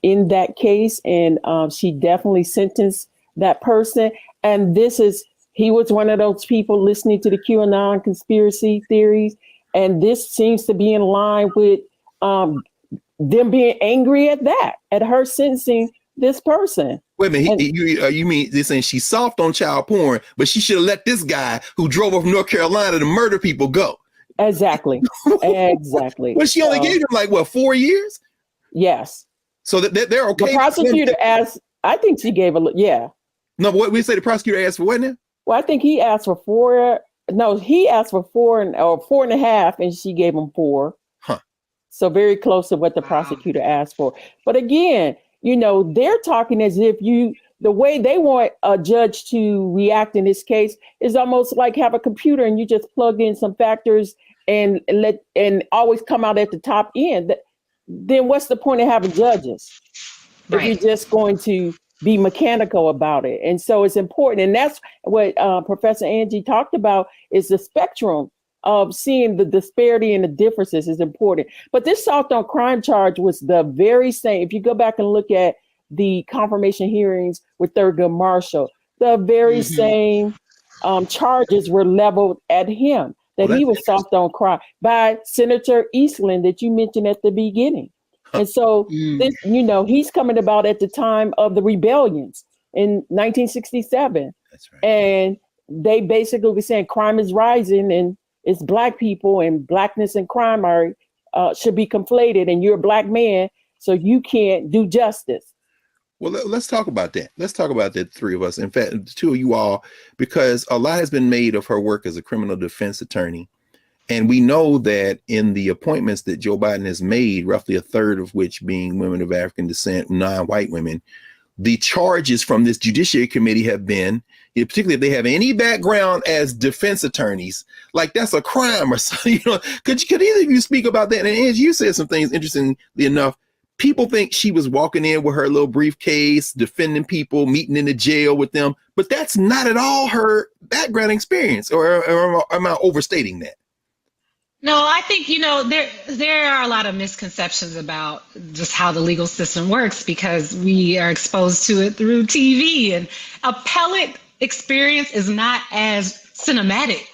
in that case. And she definitely sentenced that person. And he was one of those people listening to the QAnon conspiracy theories. And this seems to be in line with them being angry at her sentencing this person. Wait a minute, you mean this saying she's soft on child porn, but she should have let this guy who drove up from North Carolina to murder people go? Exactly. Exactly. Well, she only gave him like what, 4 years? Yes. So that they're okay. The prosecutor asked. I think she gave yeah. No, what we say the prosecutor asked for what now? Well, I think he asked for 4. No, he asked for 4 or 4.5, and she gave him 4. Huh. So very close to what the prosecutor asked for. But again, they're talking as if the way they want a judge to react in this case is almost like have a computer and you just plug in some factors and always come out at the top end. Then what's the point of having judges if you're just going to be mechanical about it? And so it's important. And that's what Professor Angie talked about, is the spectrum of seeing the disparity and the differences is important. But this soft on crime charge was the very same. If you go back and look at the confirmation hearings with Thurgood Marshall, the very same charges were leveled at him, that he was soft on crime, by Senator Eastland that you mentioned at the beginning. And so, this, he's coming about at the time of the rebellions in 1967. That's right. And they basically were saying crime is rising and it's Black people, and blackness and crime should be conflated, and you're a Black man, so you can't do justice. Well, let's talk about that. Let's talk about that, three of us. In fact, the two of you all, because a lot has been made of her work as a criminal defense attorney. And we know that in the appointments that Joe Biden has made, roughly a third of which being women of African descent, non-white women, the charges from this Judiciary Committee have been, particularly if they have any background as defense attorneys, like that's a crime or something. Could either of you speak about that? And Angie, you said some things, interestingly enough. People think she was walking in with her little briefcase, defending people, meeting in the jail with them, but that's not at all her background experience. Or am I overstating that? No, I think, there are a lot of misconceptions about just how the legal system works, because we are exposed to it through TV, and appellate experience is not as cinematic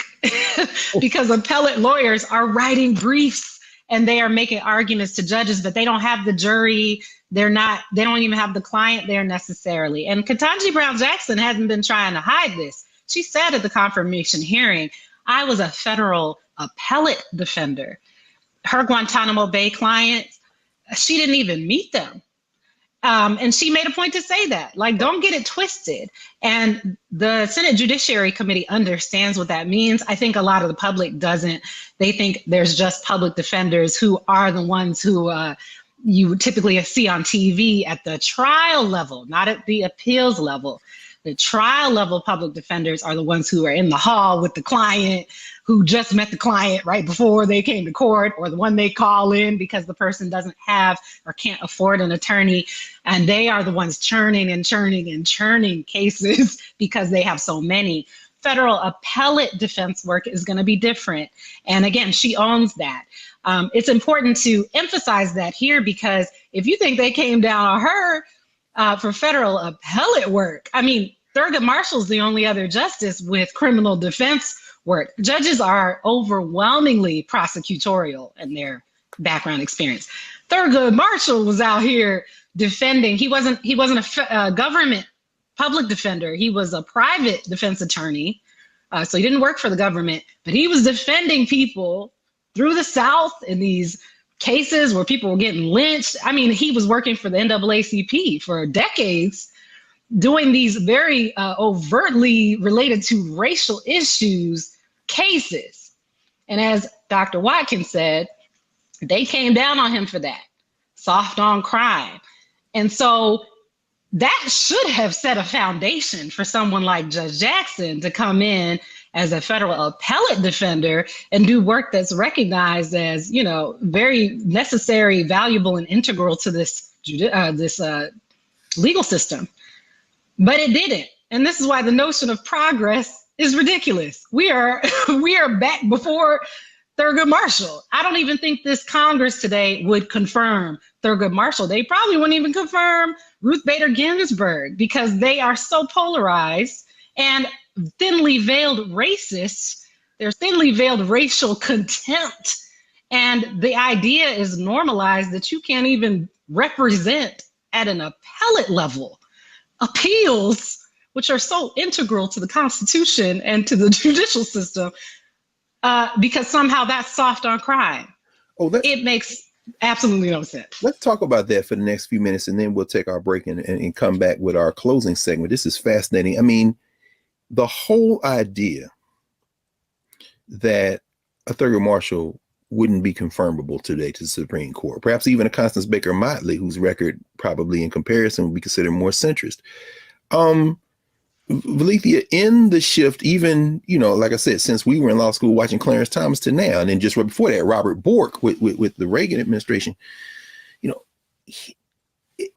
because appellate lawyers are writing briefs and they are making arguments to judges, but they don't have the jury. They don't even have the client there necessarily. And Ketanji Brown Jackson hasn't been trying to hide this. She said at the confirmation hearing, I was a federal appellate defender. Her Guantanamo Bay clients, she didn't even meet them. And she made a point to say that, like, don't get it twisted. And the Senate Judiciary Committee understands what that means. I think a lot of the public doesn't. They think there's just public defenders who are the ones who you typically see on TV at the trial level, not at the appeals level. The trial level public defenders are the ones who are in the hall with the client, who just met the client right before they came to court, or the one they call in because the person doesn't have or can't afford an attorney. And they are the ones churning and churning and churning cases because they have so many. Federal appellate defense work is going to be different. And again, she owns that. It's important to emphasize that here, because if you think they came down on her for federal appellate work, I mean, Thurgood Marshall's the only other justice with criminal defense work. Judges are overwhelmingly prosecutorial in their background experience. Thurgood Marshall was out here defending. He wasn't a government public defender. He was a private defense attorney. So he didn't work for the government, but he was defending people through the South in these cases where people were getting lynched. I mean, he was working for the NAACP for decades, doing these very overtly related to racial issues cases. And as Dr. Watkins said, they came down on him for that, soft on crime. And so that should have set a foundation for someone like Judge Jackson to come in as a federal appellate defender and do work that's recognized as, very necessary, valuable, and integral to this legal system. But it didn't. And this is why the notion of progress is ridiculous. We are back before Thurgood Marshall. I don't even think this Congress today would confirm Thurgood Marshall. They probably wouldn't even confirm Ruth Bader Ginsburg, because they are so polarized and thinly veiled racists. There's thinly veiled racial contempt. And the idea is normalized that you can't even represent at an appellate level appeals, which are so integral to the Constitution and to the judicial system. because somehow that's soft on crime. It makes absolutely no sense. Let's talk about that for the next few minutes, and then we'll take our break and come back with our closing segment. This is fascinating. I mean, the whole idea that a Thurgood Marshall wouldn't be confirmable today to the Supreme Court, perhaps even a Constance Baker Motley, whose record probably in comparison would be considered more centrist. Valethia, in the shift, even, like I said, since we were in law school watching Clarence Thomas to now, and then just right before that, Robert Bork with the Reagan administration,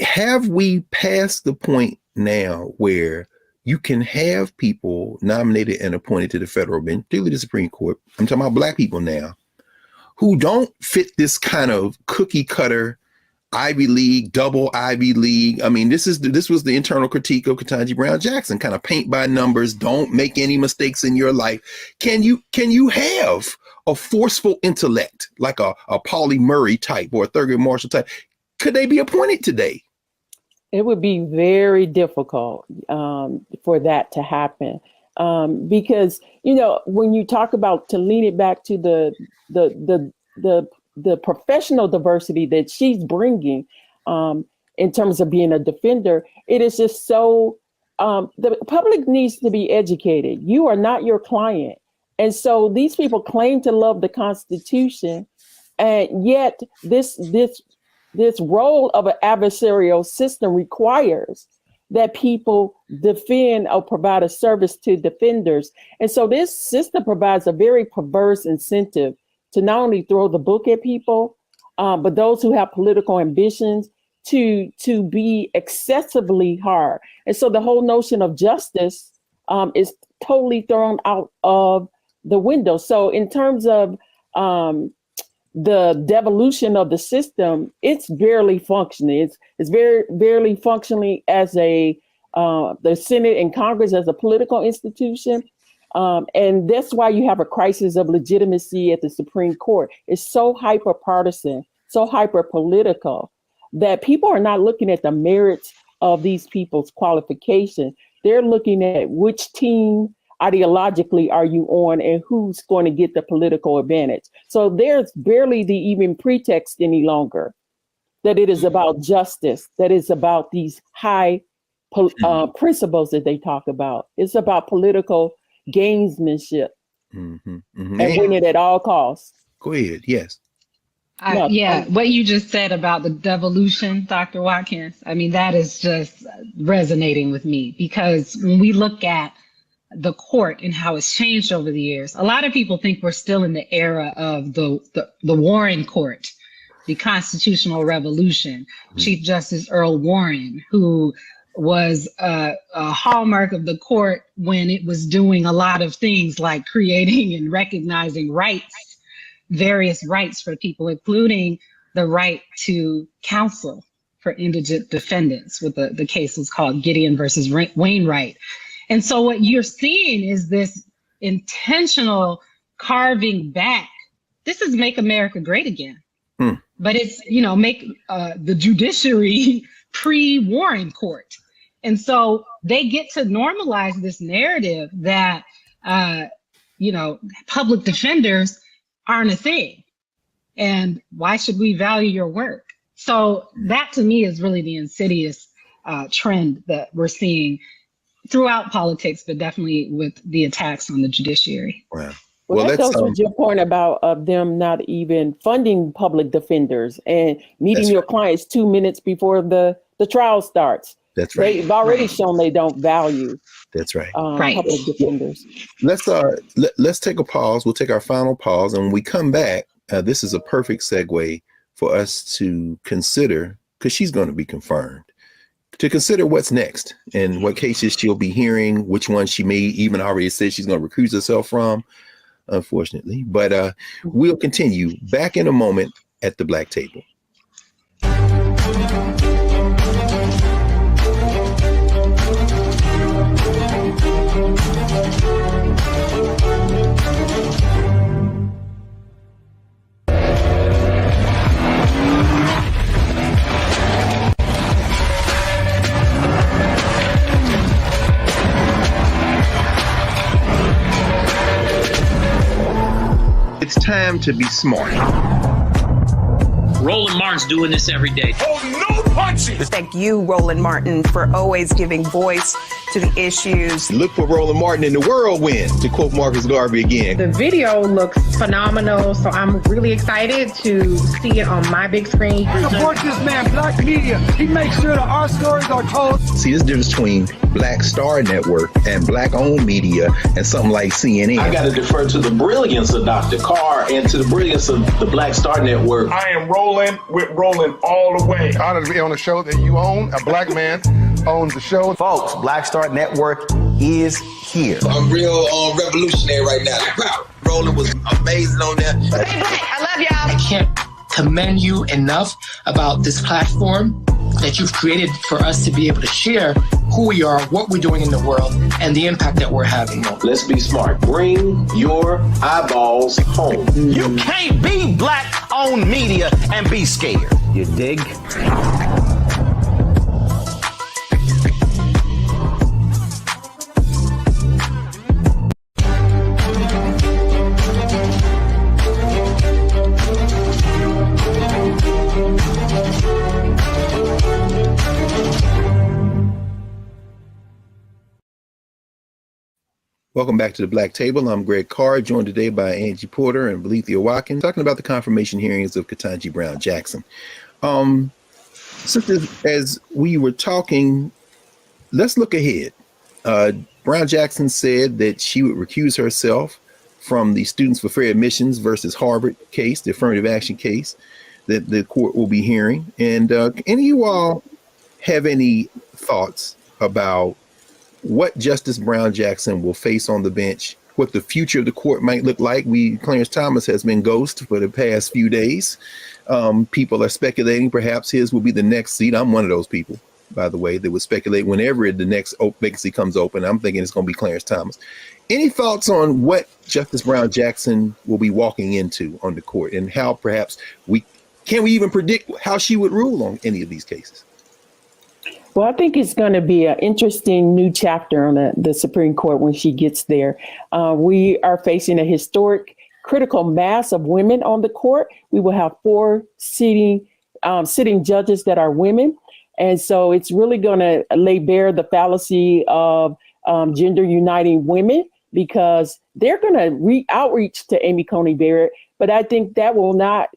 have we passed the point now where you can have people nominated and appointed to the federal bench, particularly the Supreme Court? I'm talking about Black people now, who don't fit this kind of cookie cutter Ivy League, double Ivy League. I mean, this was the internal critique of Ketanji Brown Jackson, kind of paint by numbers, don't make any mistakes in your life. Can you have a forceful intellect like a Pauli Murray type or a Thurgood Marshall type? Could they be appointed today? It would be very difficult for that to happen because, when you talk about, to lean it back to the professional diversity that she's bringing in terms of being a defender, it is just so, the public needs to be educated. You are not your client. And so these people claim to love the Constitution, and yet this role of an adversarial system requires that people defend or provide a service to defenders. And so this system provides a very perverse incentive to not only throw the book at people, but those who have political ambitions to be excessively hard. And so the whole notion of justice is totally thrown out of the window. So in terms of the devolution of the system, it's barely functioning. It's very barely functioning as the Senate and Congress as a political institution. And that's why you have a crisis of legitimacy at the Supreme Court. It's so hyper partisan, so hyper political, that people are not looking at the merits of these people's qualifications. They're looking at which team ideologically are you on and who's going to get the political advantage. So there's barely the even pretext any longer that it is about justice, that is about these high principles that they talk about. It's about political gamesmanship and win it at all costs. Go ahead. Yes. What you just said about the devolution, Dr. Watkins, I mean, that is just resonating with me, because when we look at the court and how it's changed over the years, a lot of people think we're still in the era of the Warren Court, the constitutional revolution. Chief Justice Earl Warren, who was a hallmark of the court when it was doing a lot of things like creating and recognizing rights, various rights for people, including the right to counsel for indigent defendants, with the case was called Gideon versus Wainwright. And so what you're seeing is this intentional carving back. This is Make America Great Again. But it's, make the judiciary pre-Warren Court. And so they get to normalize this narrative that, public defenders aren't a thing. And why should we value your work? So that to me is really the insidious trend that we're seeing throughout politics, but definitely with the attacks on the judiciary. Wow. Well, that goes with your point about them not even funding public defenders and meeting your clients 2 minutes before the trial starts. That's right. They've already shown they don't value. That's right. Public defenders. Let's take a pause. We'll take our final pause, and when we come back, this is a perfect segue for us to consider, because she's going to be confirmed, to consider what's next and what cases she'll be hearing, which ones she may even already said she's going to recuse herself from, unfortunately. But we'll continue back in a moment at the Black Table. time to be smart. Roland Martin's doing this every day. Oh, no punches! Thank you, Roland Martin, for always giving voice to the issues. Look for Roland Martin in the whirlwind, to quote Marcus Garvey again. The video looks phenomenal, so I'm really excited to see it on my big screen. Support this man, Black Media. He makes sure that our stories are told. See, this difference between Black Star Network and Black-owned media and something like CNN. I got to defer to the brilliance of Dr. Carr and to the brilliance of the Black Star Network. I am rolling with Roland all the way. Honored to be on a show that you own. A black man owns the show. Folks, Black Star Network is here. I'm real revolutionary right now. Roland was amazing on there. Hey, Black, I love y'all. I can't commend you enough about this platform that you've created for us to be able to share who we are, what we're doing in the world, and the impact that we're having. Let's be smart. Bring your eyeballs home. You can't be Black-owned media and be scared. You dig? Welcome back to the Black Table. I'm Greg Carr, joined today by Angie Porter and Belethea Watkins, talking about the confirmation hearings of Ketanji Brown Jackson. So as we were talking, let's look ahead. Brown Jackson said that she would recuse herself from the Students for Fair Admissions versus Harvard case, the affirmative action case that the court will be hearing. And any of you all have any thoughts about what Justice Brown Jackson will face on the bench, what the future of the court might look like? Clarence Thomas has been ghost for the past few days. People are speculating perhaps his will be the next seat. I'm one of those people, by the way, that would speculate whenever the next vacancy comes open. I'm thinking it's going to be Clarence Thomas. Any thoughts on what Justice Brown Jackson will be walking into on the court, and how perhaps can we even predict how she would rule on any of these cases? Well, I think it's going to be an interesting new chapter on the Supreme Court when she gets there. We are facing a historic critical mass of women on the court. We will have 4 sitting judges that are women. And so it's really going to lay bare the fallacy of gender uniting women, because they're going to outreach to Amy Coney Barrett. But I think they will not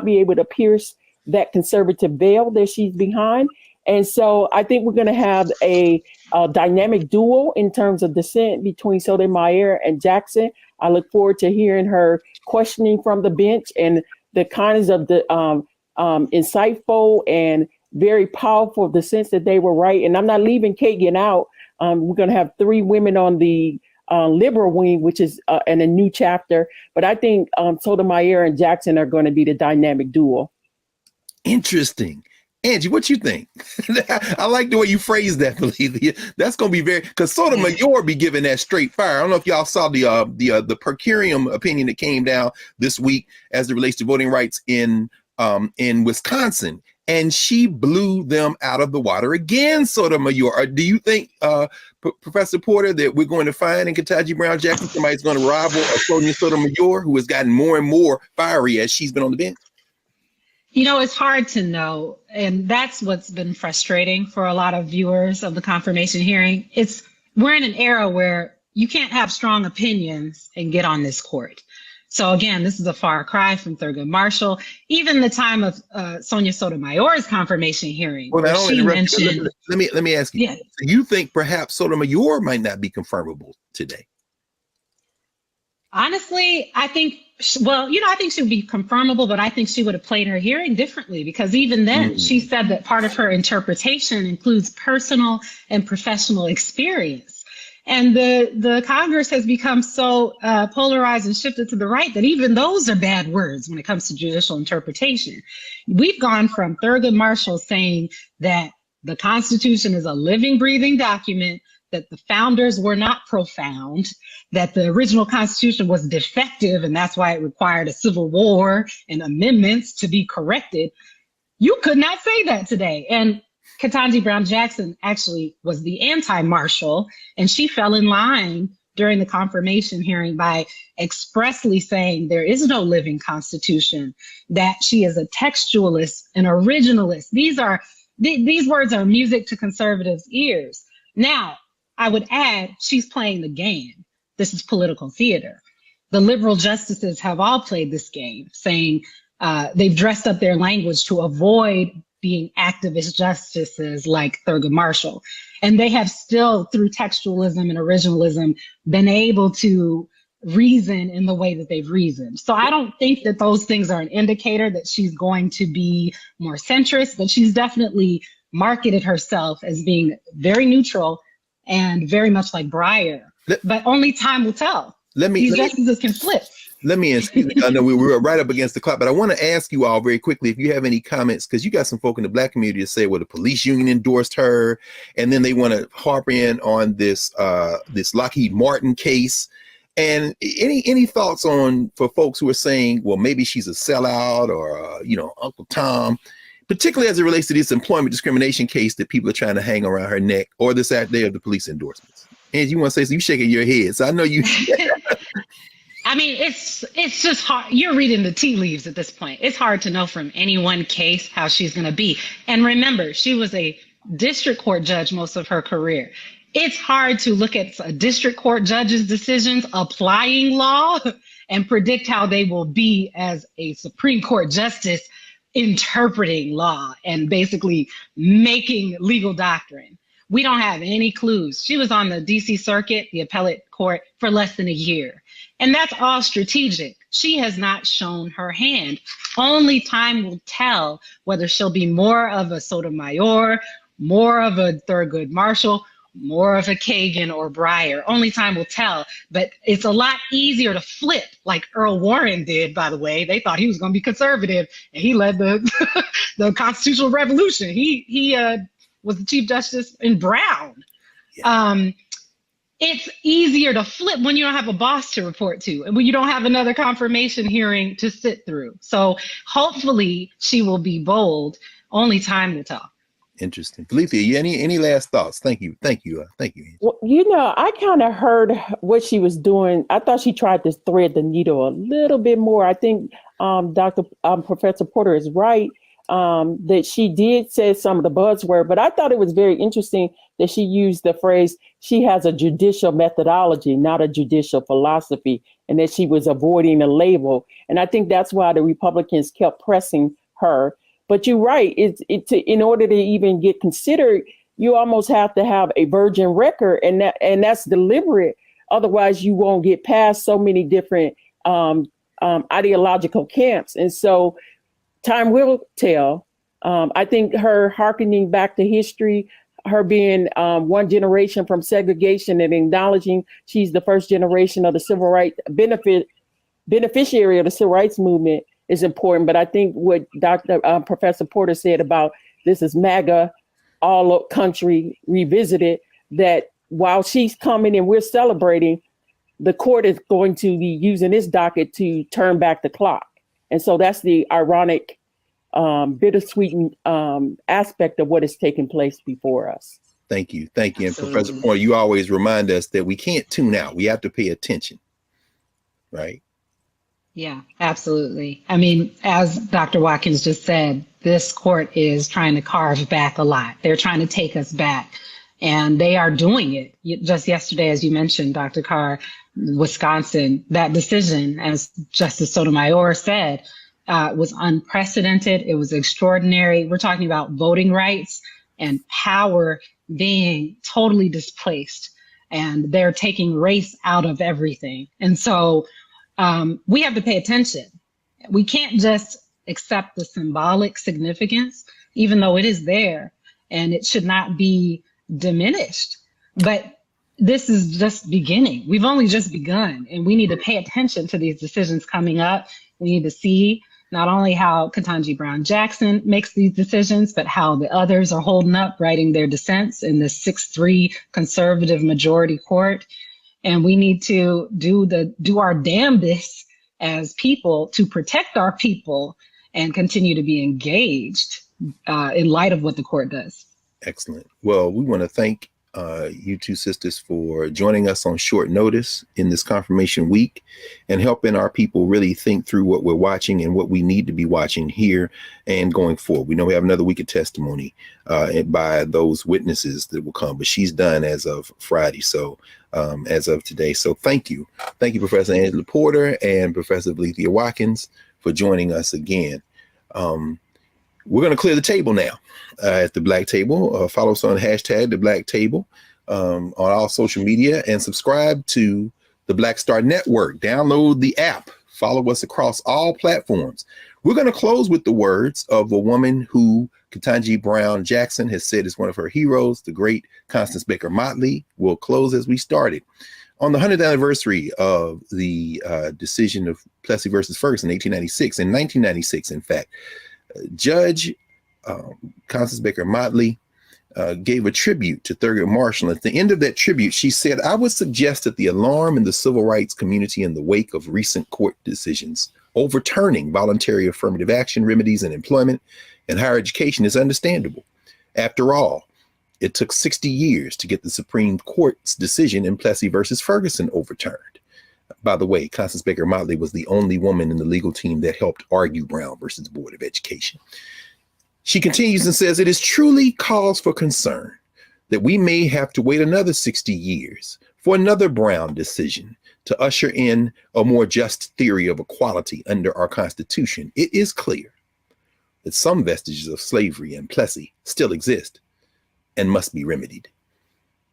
be able to pierce that conservative veil that she's behind. And so I think we're going to have a dynamic duel in terms of dissent between Sotomayor and Jackson. I look forward to hearing her questioning from the bench and the kinds of the insightful and very powerful dissents that they were right. And I'm not leaving Kagan out. We're going to have 3 women on the liberal wing, which is in a new chapter. But I think Sotomayor and Jackson are going to be the dynamic duel. Interesting. Angie, what you think? I like the way you phrased that, Belethea. That's going to be because Sotomayor be giving that straight fire. I don't know if y'all saw the per curiam opinion that came down this week as it relates to voting rights in Wisconsin, and she blew them out of the water again. Sotomayor, do you think, Professor Porter, that we're going to find in Ketanji Brown Jackson somebody's going to rival Sonia Sotomayor, who has gotten more and more fiery as she's been on the bench? You know, it's hard to know. And that's what's been frustrating for a lot of viewers of the confirmation hearing. We're in an era where you can't have strong opinions and get on this court. So again, this is a far cry from Thurgood Marshall. Even the time of Sonia Sotomayor's confirmation hearing, well, she mentioned. Let me ask you. Yeah. So you think perhaps Sotomayor might not be confirmable today? Honestly, I think, I think she would be confirmable, but I think she would have played her hearing differently, because even then she said that part of her interpretation includes personal and professional experience. And the Congress has become so polarized and shifted to the right that even those are bad words when it comes to judicial interpretation. We've gone from Thurgood Marshall saying that the Constitution is a living, breathing document, that the founders were not profound, that the original Constitution was defective, and that's why it required a civil war and amendments to be corrected. You could not say that today. And Ketanji Brown Jackson actually was the anti-Marshall, and she fell in line during the confirmation hearing by expressly saying there is no living constitution, that she is a textualist, an originalist. These words are music to conservatives' ears. Now, I would add, she's playing the game. This is political theater. The liberal justices have all played this game, saying they've dressed up their language to avoid being activist justices like Thurgood Marshall. And they have still, through textualism and originalism, been able to reason in the way that they've reasoned. So I don't think that those things are an indicator that she's going to be more centrist, but she's definitely marketed herself as being very neutral and very much like Breyer. But only time will tell. These justices can flip. Let me ask you, I know we were right up against the clock, but I want to ask you all very quickly if you have any comments, because you got some folk in the Black community that say, well, the police union endorsed her, and then they want to harp in on this this Lockheed Martin case. And any thoughts on, for folks who are saying, well, maybe she's a sellout or, Uncle Tom, particularly as it relates to this employment discrimination case that people are trying to hang around her neck, or this idea of the police endorsements? And you want to say, so you shaking your head. So I know you. I mean, it's just hard. You're reading the tea leaves at this point. It's hard to know from any one case how she's going to be. And remember, she was a district court judge most of her career. It's hard to look at a district court judge's decisions applying law and predict how they will be as a Supreme Court justice interpreting law and basically making legal doctrine. We don't have any clues. She was on the DC Circuit, the appellate court, for less than a year. And that's all strategic. She has not shown her hand. Only time will tell whether she'll be more of a Sotomayor, more of a Thurgood Marshall, more of a Kagan or Breyer. Only time will tell. But it's a lot easier to flip, like Earl Warren did, by the way. They thought he was going to be conservative, and he led the the constitutional revolution. He was the Chief Justice in Brown. Yeah. It's easier to flip when you don't have a boss to report to and when you don't have another confirmation hearing to sit through. So hopefully she will be bold. Only time will tell. Interesting. Felicia, any last thoughts? Thank you. Well, I kind of heard what she was doing. I thought she tried to thread the needle a little bit more. I think Professor Porter is right. That she did say some of the buzzword, but I thought it was very interesting that she used the phrase, she has a judicial methodology, not a judicial philosophy, and that she was avoiding a label. And I think that's why the Republicans kept pressing her. But you're right, in order to even get considered, you almost have to have a virgin record, and that's deliberate. Otherwise, you won't get past so many different ideological camps. And so time will tell. I think her hearkening back to history, her being one generation from segregation and acknowledging she's the first generation of the civil rights beneficiary of the civil rights movement is important. But I think what Professor Porter said about this is MAGA, all country revisited, that while she's coming and we're celebrating, the court is going to be using this docket to turn back the clock. And so that's the ironic, bittersweet aspect of what is taking place before us. Thank you. And Professor Porter, you always remind us that we can't tune out. We have to pay attention, right? Yeah, absolutely. I mean, as Dr. Watkins just said, this court is trying to carve back a lot. They're trying to take us back, and they are doing it. Just yesterday, as you mentioned, Dr. Carr, Wisconsin, that decision, as Justice Sotomayor said, was unprecedented. It was extraordinary. We're talking about voting rights and power being totally displaced, and they're taking race out of everything. And so we have to pay attention. We can't just accept the symbolic significance, even though it is there, and it should not be diminished. But this is just beginning. We've only just begun, and we need to pay attention to these decisions coming up. We need to see not only how Ketanji Brown Jackson makes these decisions, but how the others are holding up, writing their dissents in the 6-3 conservative majority court. And we need to do our damnedest as people to protect our people and continue to be engaged in light of what the court does. Excellent. Well, we want to thank you two sisters for joining us on short notice in this confirmation week and helping our people really think through what we're watching and what we need to be watching here and going forward. We know we have another week of testimony by those witnesses that will come, but she's done as of Friday. So as of today. So thank you. Thank you, Professor Angela Porter and Professor Alethea Watkins for joining us again. We're going to clear the table now at the Black Table. Follow us on hashtag the Black Table on all social media and subscribe to the Black Star Network. Download the app. Follow us across all platforms. We're going to close with the words of a woman who Ketanji Brown Jackson has said is one of her heroes, the great Constance Baker Motley. We'll close as we started. On the 100th anniversary of the decision of Plessy versus Ferguson in 1896, in 1996, in fact, Judge Constance Baker Motley gave a tribute to Thurgood Marshall. At the end of that tribute, she said, "I would suggest that the alarm in the civil rights community in the wake of recent court decisions overturning voluntary affirmative action remedies in employment and higher education is understandable. After all, it took 60 years to get the Supreme Court's decision in Plessy versus Ferguson overturned." By the way, Constance Baker Motley was the only woman in the legal team that helped argue Brown versus Board of Education. She continues and says, "It is truly cause for concern that we may have to wait another 60 years for another Brown decision to usher in a more just theory of equality under our Constitution. It is clear that some vestiges of slavery in Plessy still exist and must be remedied."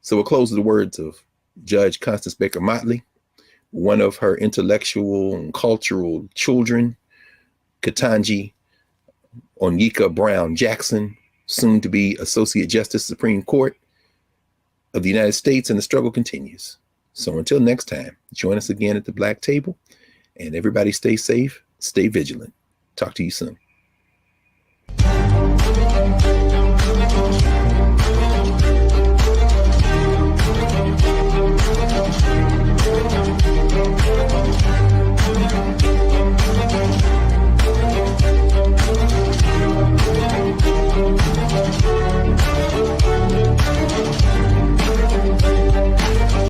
So we'll close with the words of Judge Constance Baker Motley, one of her intellectual and cultural children, Ketanji Onyeka Brown Jackson, soon to be Associate Justice Supreme Court of the United States, and the struggle continues. So until next time, join us again at the Black Table, and everybody stay safe, stay vigilant. Talk to you soon.